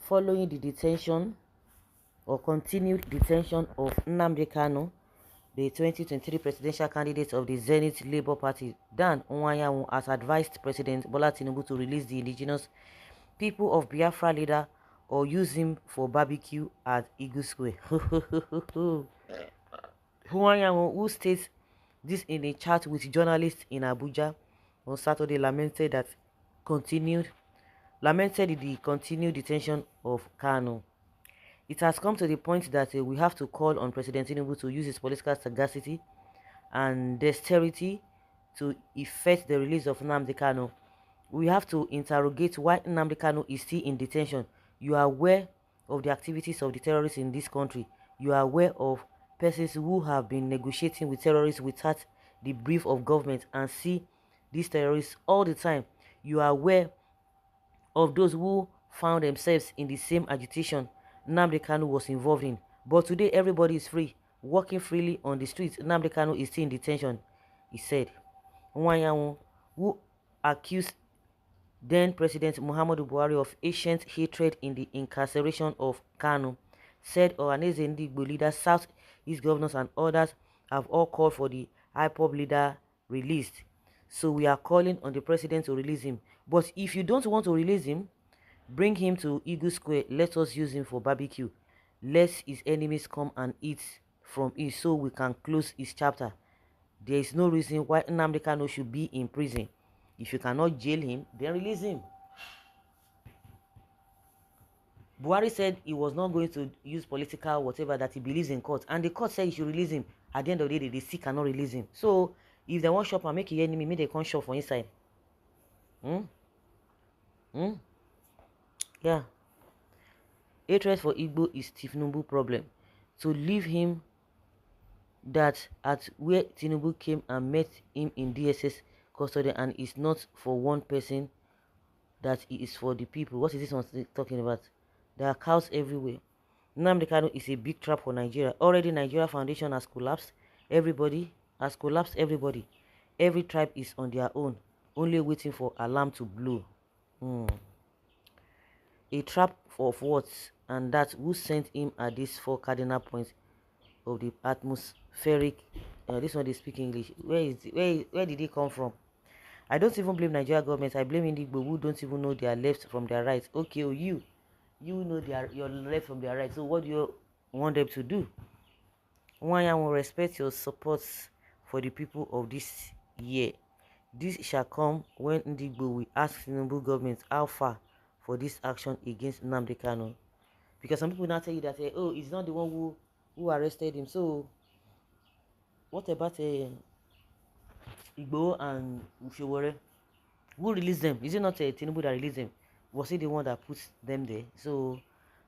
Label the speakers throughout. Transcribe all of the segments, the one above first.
Speaker 1: following the detention or continued detention of Nnamdi Kanu, the 2023 presidential candidate of the Zenith Labour Party, Dan Nwanyanwu has advised President Bola Tinubu to release the indigenous people of Biafra leader or use him for barbecue at Eagle Square. Nwanyanwu, who states this in a chat with journalists in Abuja on Saturday, lamented the continued detention of Kanu. It has come to the point that we have to call on President Tinubu to use his political sagacity and dexterity to effect the release of Nnamdi Kanu. We have to interrogate why Nnamdi Kanu is still in detention. You are aware of the activities of the terrorists in this country. You are aware of persons who have been negotiating with terrorists without the brief of government and see these terrorists all the time. You are aware of those who found themselves in the same agitation Nnamdi Kanu was involved in. But today everybody is free, walking freely on the streets. Nnamdi Kanu is still in detention, he said. Nwanyanwu, who accused then President Muhammadu Buhari of ancient hatred in the incarceration of Kanu, said Ohaneze Ndigbo leaders, South-East governors and others have all called for the IPOB leader released. So we are calling on the president to release him. But if you don't want to release him, bring him to Eagle Square. Let us use him for barbecue. Let his enemies come and eat from it so we can close his chapter. There is no reason why Nnamdi Kanu should be in prison. If you cannot jail him, then release him. Buhari said he was not going to use political whatever that he believes in court. And the court said he should release him. At the end of the day, they still cannot release him. So, if they want shop and make your enemy, make they come shop for inside. Yeah. Hatred for Igbo is Tinubu problem. To leave him that at where Tinubu came and met him in DSS custody and is not for one person, that it is for the people. What is this one talking about? There are cows everywhere. Nnamdi Kanu is a big trap for Nigeria. Already Nigeria Foundation has collapsed. Everybody has collapsed. Everybody. Every tribe is on their own, only waiting for alarm to blow. A trap of what? And that who sent him at these 4 cardinal points of the atmospheric. This one they speak English. Where did he come from? I don't even blame Nigeria government. I blame Indigbo who don't even know their left from their right. Okay, you know your left from their right. So what do you want them to do? One, I will respect your support for the people of this year. This shall come when Indigbo will ask Tinubu government how far for this action against Nnamdi Kanu. Because some people now tell you that, oh, he's not the one who arrested him. So, what about Igbo and Ushewore? Who released them? Is it not Tinubu that released them? Was he the one that put them there? So,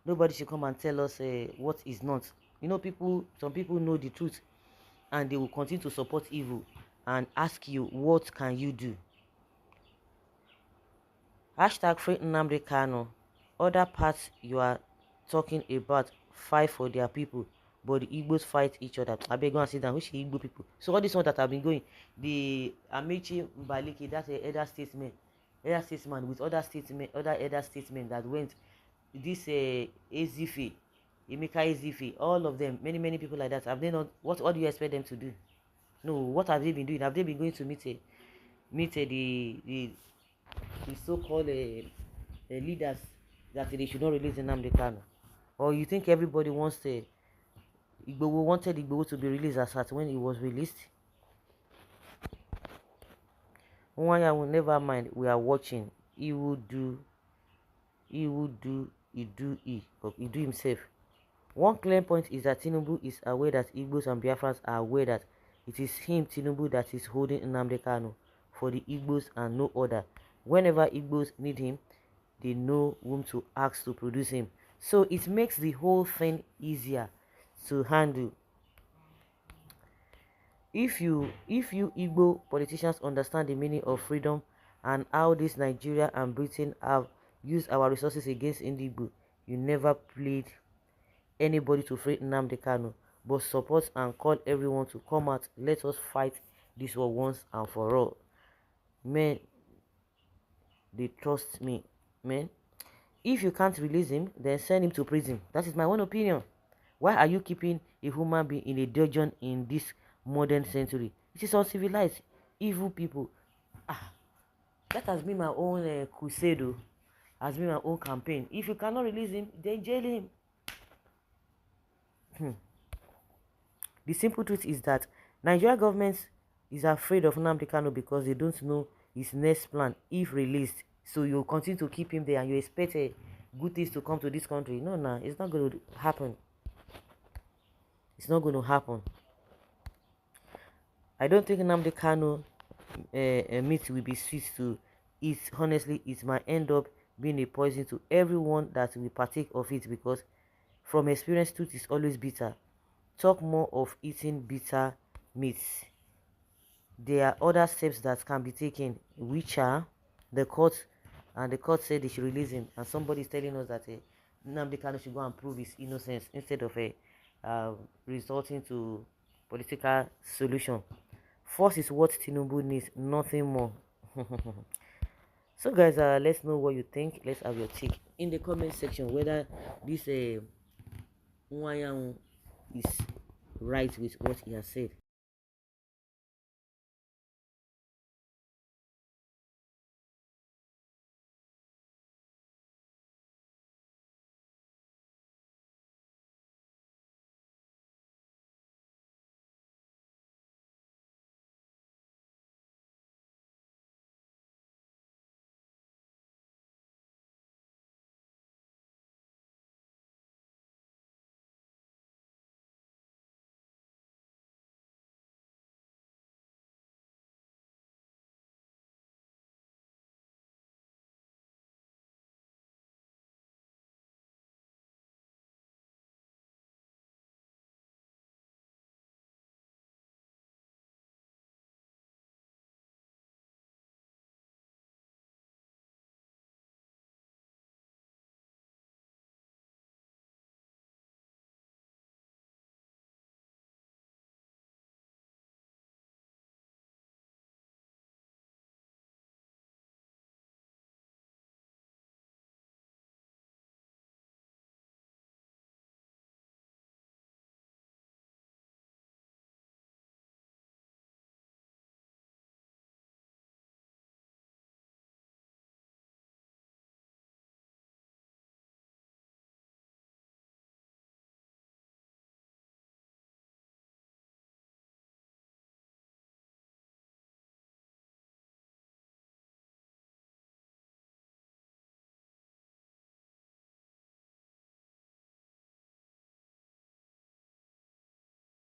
Speaker 1: nobody should come and tell us what is not. You know, some people know the truth. And they will continue to support evil and ask you, what can you do? Hashtag free Nnamdi Kanu. Other parts you are talking about fight for their people, but the Igbos fight each other. I beg go and sit down. Which Igbo people? So all this one that have been going, the Amechi Mbaliki, that's a elder statesman with other statesmen that went. This Ezife, Emeka Ezife, all of them, many people like that. Have they not? What do you expect them to do? No, what have they been doing? Have they been going to meet the so-called leaders that they should not release Nnamdi Kanu? Or you think everybody wants wanted Igbo to be released as at when he was released? Nwanya will never mind. We are watching. He do himself. One clear point is that Tinubu is aware that Igbos and Biafrans are aware that it is him, Tinubu, that is holding Nnamdi Kanu for the Igbos and no other. Whenever Igbos need him, they know whom to ask to produce him. So it makes the whole thing easier to handle. If you Igbo politicians understand the meaning of freedom and how this Nigeria and Britain have used our resources against Indigbo, you never plead anybody to free Nnamdi Kanu, but support and call everyone to come out. Let us fight this war once and for all. Men, they trust me, man. If you can't release him, then send him to prison. That is my own opinion. Why are you keeping a human being in a dungeon in this modern century? It is uncivilized, evil people. Ah, that has been my own crusade, has been my own campaign. If you cannot release him, then jail him. The simple truth is that Nigeria government is afraid of Nnamdi Kanu because they don't know his next plan if released. So you continue to keep him there and you expect good things to come to this country. No, no, it's not going to happen. It's not going to happen. I don't think Nnamdi Kanu meat will be sweet to eat. Honestly, it might end up being a poison to everyone that will partake of it, because from experience, truth is always bitter. Talk more of eating bitter meats. There are other steps that can be taken, which are the court, and the court said they should release him, and somebody is telling us that Nnamdi Kanu should go and prove his innocence instead of resorting to political solution. Force is what Tinubu needs, nothing more. So guys, let's know what you think. Let's have your take in the comment section whether this Nwayanwu is right with what he has said.